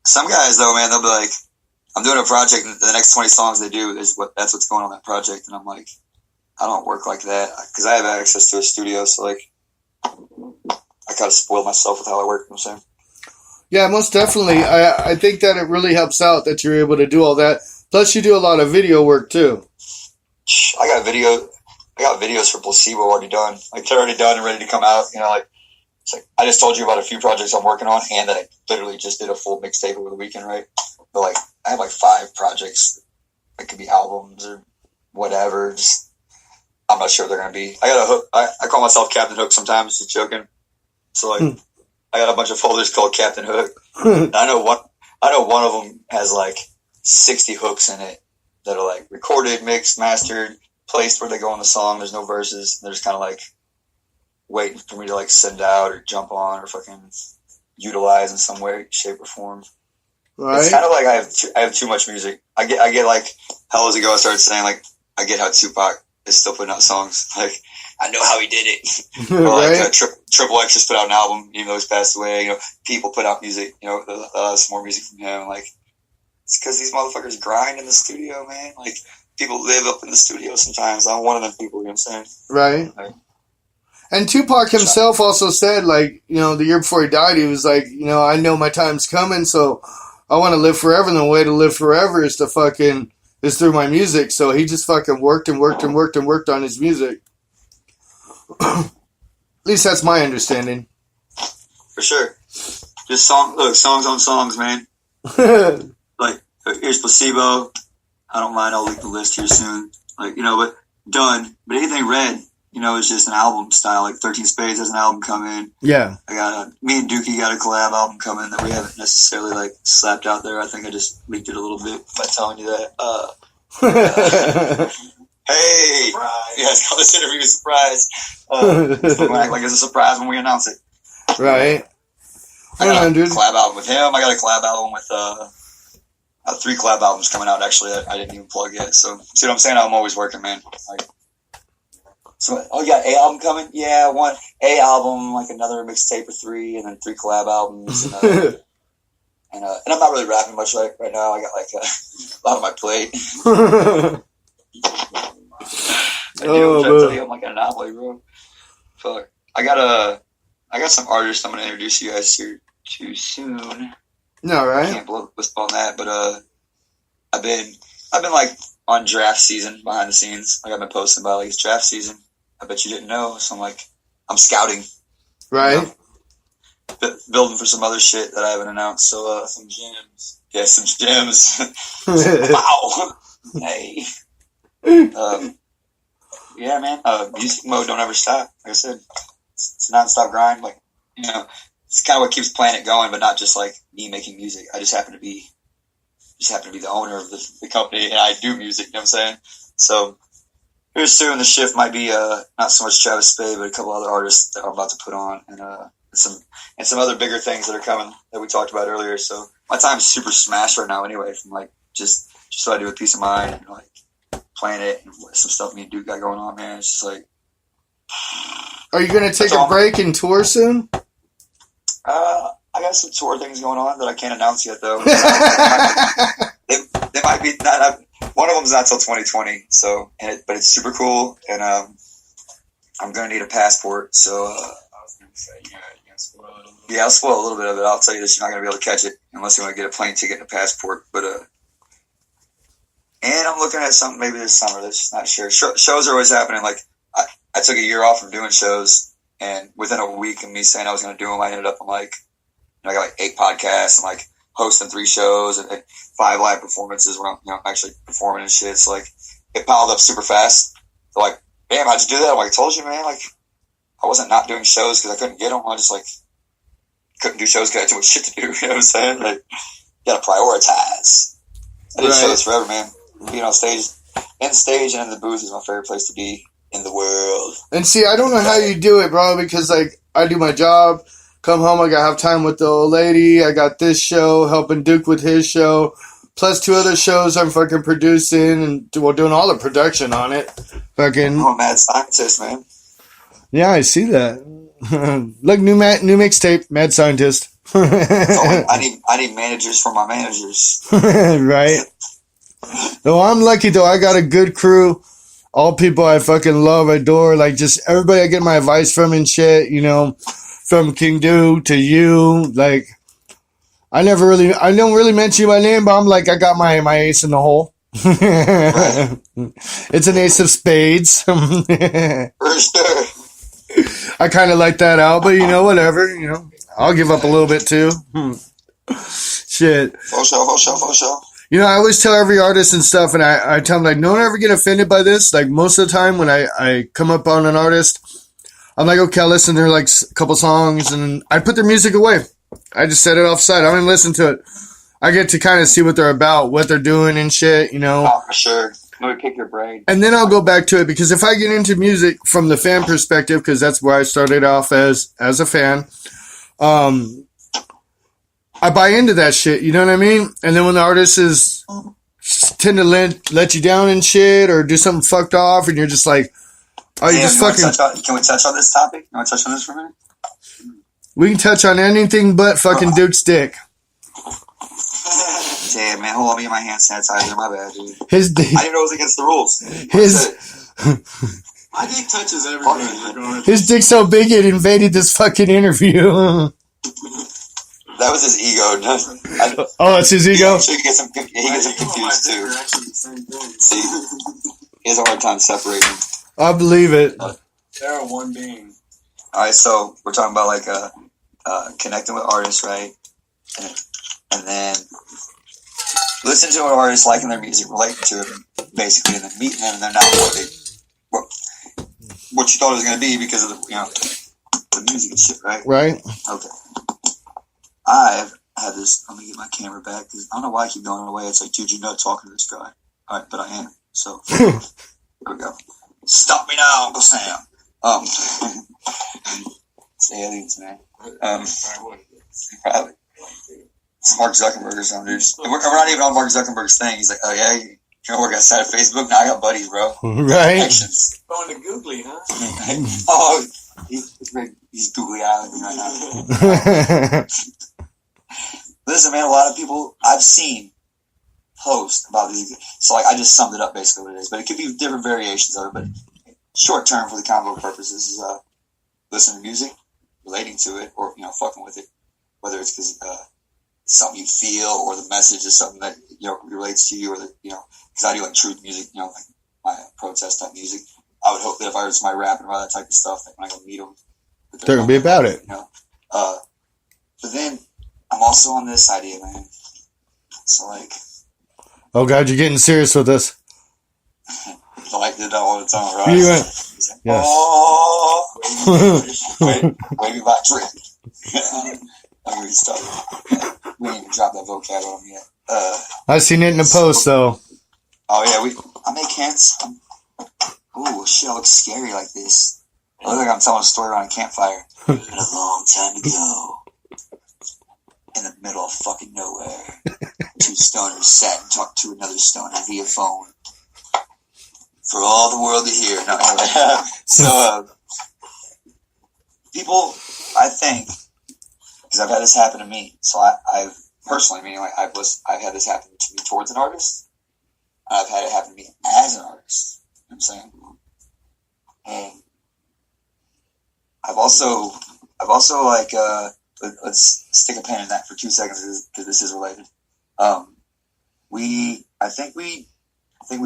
some guys though, man, they'll be like, I'm doing a project, and the next 20 songs they do that's what's going on that project, and I'm like, I don't work like that because I have access to a studio, so like, I kind of spoil myself with how I work. You know what I'm saying? Yeah, most definitely. I think that it really helps out that you're able to do all that. Plus, you do a lot of video work too. I got videos for Placebo already done. Like they're already done and ready to come out. You know, like it's like I just told you about a few projects I'm working on, and that I literally just did a full mixtape over the weekend, right? But like I have like 5 projects that could be albums or whatever. Just I'm not sure what they're gonna be. I got a hook. I call myself Captain Hook sometimes, just joking. So like I got a bunch of folders called Captain Hook. I know one of them has like 60 hooks in it that are like recorded, mixed, mastered, placed where they go on the song. There's no verses. They're just kind of like waiting for me to like send out or jump on or fucking utilize in some way, shape, or form. Right. It's kind of like I have too much music. I get like hell as ago. I started saying like I get how Tupac is still putting out songs. Like I know how he did it. Or like Right. Triple X just put out an album, even though he's passed away. You know, people put out music. You know, some more music from him. Like it's because these motherfuckers grind in the studio, man. Like people live up in the studio sometimes. I'm one of them people. You know what I'm saying? Right. Like, And Tupac himself also said, like, you know, the year before he died, he was like, you know, I know my time's coming, so I want to live forever. And the way to live forever is through my music. So he just fucking worked and worked and worked and worked on his music. At least that's my understanding. for sure. Just songs on songs, man. Like here's Placebo. I don't mind. I'll leak the list here soon. Like, you know, but done. But anything Red, you know, is just an album style. Like 13 Spades has an album coming. Yeah. Me and Dookie got a collab album coming that we haven't necessarily like slapped out there. I think I just leaked it a little bit by telling you that. Hey, surprise. Yes, call this interview a surprise. So we'll act like it's a surprise when we announce it. Right. I got a collab album with him. I got a collab album with 3 collab albums coming out. Actually, I didn't even plug yet. So see what I'm saying? I'm always working, man. Like, so you got a album coming? Yeah, one a album, like another mixtape of 3, and then 3 collab albums. And I'm not really rapping much right now. I got like a lot on my plate. I'm trying to tell you, I'm like an anomaly, bro. Fuck. I got some artists I'm gonna introduce you guys here to soon. No, right? I can't whisper on that, but I've been like on draft season behind the scenes. Like I've been posting about like it's draft season. I bet you didn't know. So I'm scouting. Right. You know? Building for some other shit that I haven't announced. So some gems. Yeah, some gems. Wow. Hey. Yeah, man. Music mode don't ever stop. Like I said, it's a non-stop grind. Like, you know, it's kind of what keeps Planet going, but not just like me making music. I just happen to be the owner of the company, and I do music. You know what I'm saying? So here soon, the shift might be not so much Travis Spade, but a couple other artists that I'm about to put on, and some other bigger things that are coming that we talked about earlier. So my time's super smashed right now, anyway. From like just so I do with Peace of Mind, and like Planet, and some stuff me and Duke got going on, man. It's just like. Are you going to take a break and tour soon? I got some tour things going on that I can't announce yet, though. they might be not. One of them's not till 2020. So, but it's super cool, and I'm gonna need a passport. So, I was gonna say, you can spoil it a little bit. Yeah, I'll spoil a little bit of it. I'll tell you that you're not gonna be able to catch it unless you want to get a plane ticket and a passport. But and I'm looking at something maybe this summer. That's just not sure. Shows are always happening. Like I took a year off from doing shows, and within a week of me saying I was going to do them, I ended up on like, I got like 8 podcasts and like hosting 3 shows and 5 live performances where I'm actually performing and shit. So like it piled up super fast. So like, damn, how'd you do that? I'm like, I told you, man. Like I wasn't not doing shows because I couldn't get them. I just like couldn't do shows because I had too much shit to do. You know what I'm saying? Like you got to prioritize. I did shows forever, man. Being on stage, in stage and in the booth is my favorite place to be in the world. And see, I don't know how you do it, bro, because like I do my job, come home, I gotta have time with the old lady, I got this show, helping Duke with his show, plus 2 other shows I'm fucking producing and doing all the production on it. Fucking. I'm a mad scientist, man. Yeah, I see that. Look, new mixtape, Mad Scientist. I need managers for my managers. Right. No, I'm lucky though. I got a good crew. All people I fucking love, adore. Like just everybody I get my advice from and shit. You know, from King Do to you. Like I don't really mention you by name, but I'm like I got my ace in the hole. Right. It's an ace of spades. For sure. I kind of like that out, but you know, whatever. You know, I'll give up a little bit too. Shit. For sure. You know, I always tell every artist and stuff, and I tell them, like, don't ever get offended by this. Like, most of the time when I come up on an artist, I'm like, okay, I'll listen to their, like, a couple songs, and I put their music away. I just set it offside. I don't even listen to it. I get to kind of see what they're about, what they're doing and shit, you know. Oh, for sure. I'm going to pick your brain. And then I'll go back to it, because if I get into music from the fan perspective, because that's where I started off as a fan, I buy into that shit, you know what I mean? And then when the artist tend to let you down and shit or do something fucked off and you're just like, oh, you just fucking... Can we touch on this topic? You want to touch on this for a minute? We can touch on anything but fucking Duke's dick. Damn, man, hold on, me and my hand sanitizer, my bad, dude. His dick... I didn't know it was against the rules. My dick touches everybody. His dick's so big it invaded this fucking interview. That was his ego. Oh, it's his ego? He gets him confused, too. See, he has a hard time separating. I believe it. They're one being. All right, so we're talking about, like, connecting with artists, right? And then listen to an artist, liking their music, relating to it, basically, and then meeting them, and they're not what you thought it was going to be because of the music and shit, right? Right. Okay. I've had this. Let me get my camera back because I don't know why I keep going away. It's like, dude, you're not talking to this guy. All right, but I am. So here we go. Stop me now, Uncle Sam. It's aliens, man. Probably. It's Mark Zuckerberg or something, dude. We're not even on Mark Zuckerberg's thing. He's like, oh yeah, you work outside of Facebook? Now I got buddies, bro. Right. Connections. Going to Googly, huh? Oh, he's googly eyed right now. Listen, man, a lot of people I've seen post about these. So, like, I just summed it up basically what it is, but it could be different variations of it. But short term for the combo purposes is listening to music, relating to it, or fucking with it, whether it's because it's something you feel or the message is something that relates to you, or because I do like truth music, like my protest type music. I would hope that if I heard somebody rapping about that type of stuff, that when I go meet them, they're gonna be about it. But then I'm also on this idea, man. So like, oh god, you're getting serious with this. I like did that all the time, right? You went, yes. Oh, wavy by drip. I'm gonna start. We didn't even drop that vocab on them yet. I seen it in the post though. Oh yeah, I make hints. Ooh, shit, I look scary like this. I look like I'm telling a story around a campfire. In a long time ago, in the middle of fucking nowhere, two stoners sat and talked to another stoner via phone for all the world to hear. No, anyway. So, people, I think, because I've had this happen to me. So I've personally, meaning like I've had this happen to me towards an artist. I've had it happen to me as an artist. You know what I'm saying? And I've also like let's stick a pin in that for 2 seconds because this is related. I think we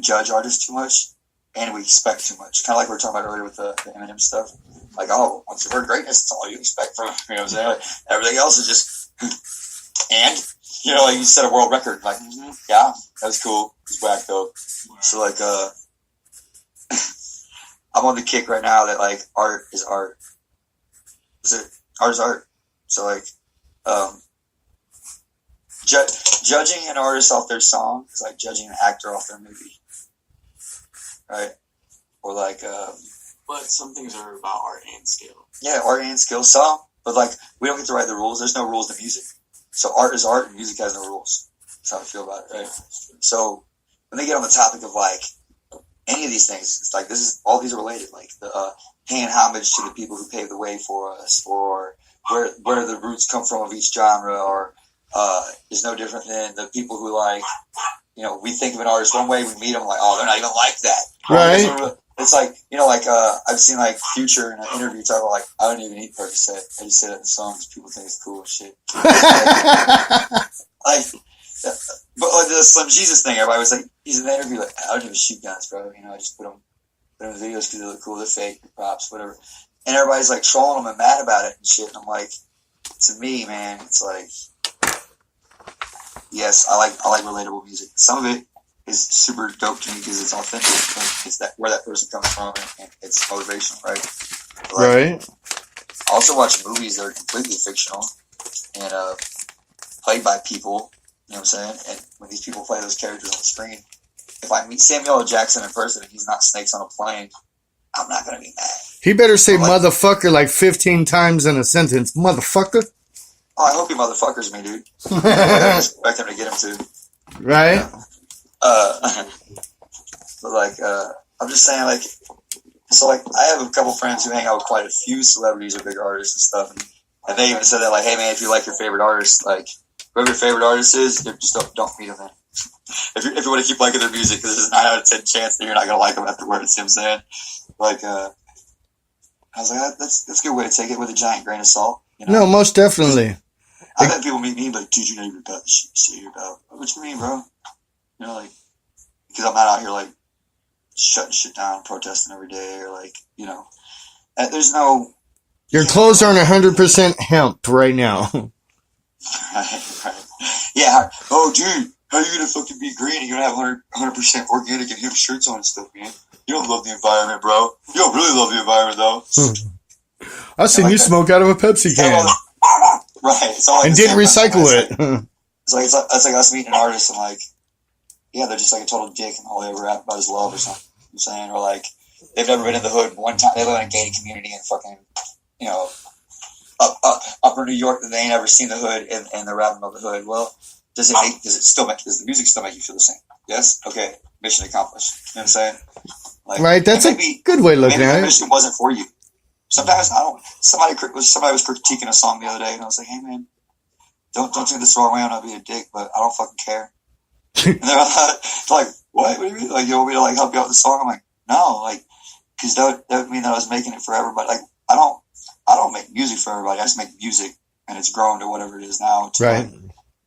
judge artists too much and we expect too much. Kind of like we were talking about earlier with the Eminem stuff. Like, oh, once you've heard greatness, it's all you expect from, you know what I'm saying? Like, everything else is just, and, like you set a world record. Like, yeah, that was cool. It's whack though. So like, I'm on the kick right now that like art is art. Art is art. So like, judging an artist off their song is like judging an actor off their movie, right? Or like, but some things are about art and skill. Yeah, art and skill. Some, but like we don't get to write the rules. There's no rules to music. So art is art, and music has no rules. That's how I feel about it, right? So when they get on the topic of like any of these things, it's like all these are related. Like the paying homage to the people who paved the way for us, or where the roots come from of each genre, or is no different than the people who like, you know, we think of an artist one way, we meet them like, oh, they're not even like that. Right. It's like, you know, like I've seen like Future in an interview talk about like, I don't even eat Percocet. I just say that in songs. People think it's cool and shit. Like, but like the Slim Jesus thing, everybody was like, he's in the interview like, I don't even shoot guns, bro. You know, I just put them in videos because they look cool, they're fake, they're props, whatever. And everybody's like trolling him and mad about it and shit. And I'm like, to me, man, it's like, yes, I like relatable music. Some of it is super dope to me because it's authentic. And it's that where that person comes from, and it's motivational, right? But like, Right. I also watch movies that are completely fictional and played by people. You know what I'm saying? And when these people play those characters on the screen, if I meet Samuel L. Jackson in person and he's not snakes on a plane, I'm not gonna be mad. He better say Like- motherfucker like 15 times in a sentence. Motherfucker. Oh, I hope he motherfuckers me, dude. I expect him to get him to. Right? But like, I'm just saying, like, so like, I have a couple friends who hang out with quite a few celebrities or big artists and stuff, and they even said that, like, hey man, if you like your favorite artist, like, whoever your favorite artist is, just don't meet them then. If you want to keep liking their music, because there's a 9 out of 10 chance that you're not gonna like them afterwards. You know what I'm saying? Like, I was like, that's a good way to take it with a giant grain of salt. You know? No, most definitely. I've had people meet me like, dude, you're not even about the shit you say you're about. What you mean, bro? You know, like, because I'm not out here like shutting shit down, protesting every day, or like, you know, there's no. Your clothes aren't 100% hemp right now. Right. Yeah. Oh, dude, how are you gonna fucking be green and you're gonna have 100% organic and hemp shirts on and stuff, man? You don't love the environment, bro. You don't really love the environment, though. I've seen like you that. smoke out of a Pepsi can Right. It's all like and the didn't same recycle person. it. It's like us meeting an artist and like, yeah, they're just like a total dick and all they ever rap about is love or something. You know what I'm saying? Or like, they've never been in the hood one time. They live in a gated community in fucking, you know, upper New York, that they ain't ever seen the hood and they're rapping about the hood. Well, does the music still make you feel the same? Yes? Okay. Mission accomplished. You know what I'm saying? Like, Right, that's a good way of looking maybe the at it. mission wasn't for you. Sometimes I don't. Somebody was critiquing a song the other day, and I was like, "Hey, man, don't take this the wrong way. I'm not being a dick, but I don't fucking care." And they're like, "What? What do you mean? Like, you want me to like help you out with the song?" I'm like, "No, like, because that would mean that I was making it for everybody. Like, I don't make music for everybody. I just make music, and it's grown to whatever it is now. To, Right.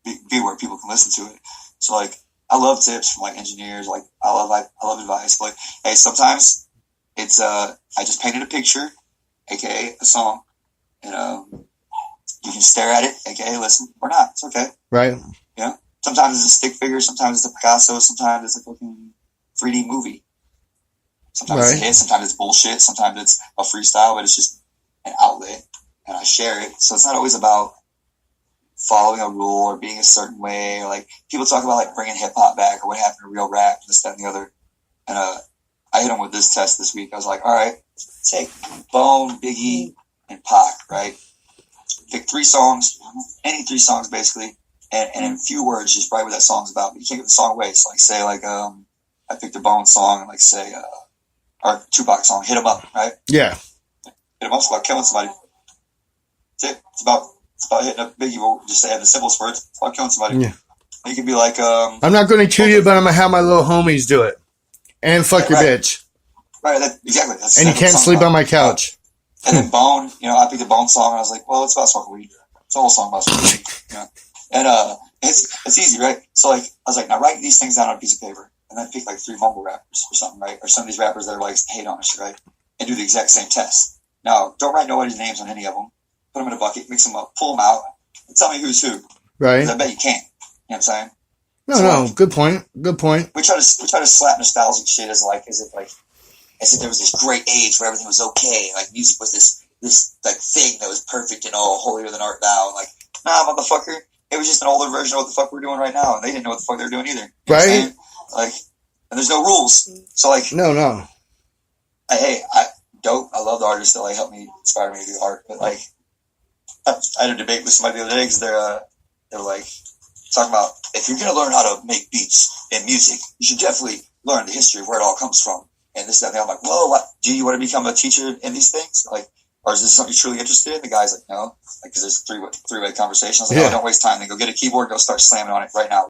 like, be where people can listen to it. So like, I love tips from like engineers. Like, I love advice. Like, hey, sometimes it's I just painted a picture, aka a song, and you can stare at it, aka listen, or not. It's okay. Right. Sometimes it's a stick figure, sometimes it's a Picasso, sometimes it's a fucking 3D movie. Sometimes it's a Right. hit, sometimes it's bullshit, sometimes it's a freestyle, but it's just an outlet, and I share it. So it's not always about following a rule or being a certain way. Or like, people talk about like bringing hip hop back or what happened to real rap, this, that, and the other. And I hit them with this test this week. I was like, all right, take Bone, Biggie, and Pac, right? Pick 3 songs, any 3 songs basically, and in a few words, just write what that song's about. But you can't give the song away. So like, say like, I picked a Bone song, and like say, or Tupac song, Hit 'Em Up, right? Yeah. Hit 'Em Up's about killing somebody. That's it. It's about hitting up Biggie. We'll just say the simplest words. It's about killing somebody. Yeah. You can be like, I'm not going to kill you, but I'm going to have my little homies do it. And fuck your Right. bitch. right, exactly. That's And you what the can't song's sleep about. on my couch. And then Bone, I picked a Bone song, and I was like, well, it's about smoking weed. It's a whole song about smoking weed. And it's easy, right? So like, I was like, now write these things down on a piece of paper, and then pick like 3 mumble rappers or something, right? Or some of these rappers that are like hate on us, right? And do the exact same test. Now, don't write nobody's names on any of them. Put them in a bucket, mix them up, pull them out, and tell me who's who. 'Cause Right. I bet you can't. You know what I'm saying? No. Good point. Good point. We try to slap nostalgic shit as if there was this great age where everything was okay, like music was this like thing that was perfect and all holier than art thou. And like, nah, motherfucker, it was just an older version of what the fuck we're doing right now, and they didn't know what the fuck they were doing either. You know what I'm Right. saying? Like, and there's no rules. So like, No. I love the artists that like help me, inspire me to do art. But like, I had a debate with somebody the other day because they're like talking about, if you're gonna learn how to make beats and music, you should definitely learn the history of where it all comes from. And this, that, and the other. I'm like, whoa, what? Do you want to become a teacher in these things? Like, or is this something you're truly interested in? The guy's like, no, like, because there's three-way conversation. I was like, Yeah. oh, don't waste time. Then go get a keyboard, go start slamming on it right now.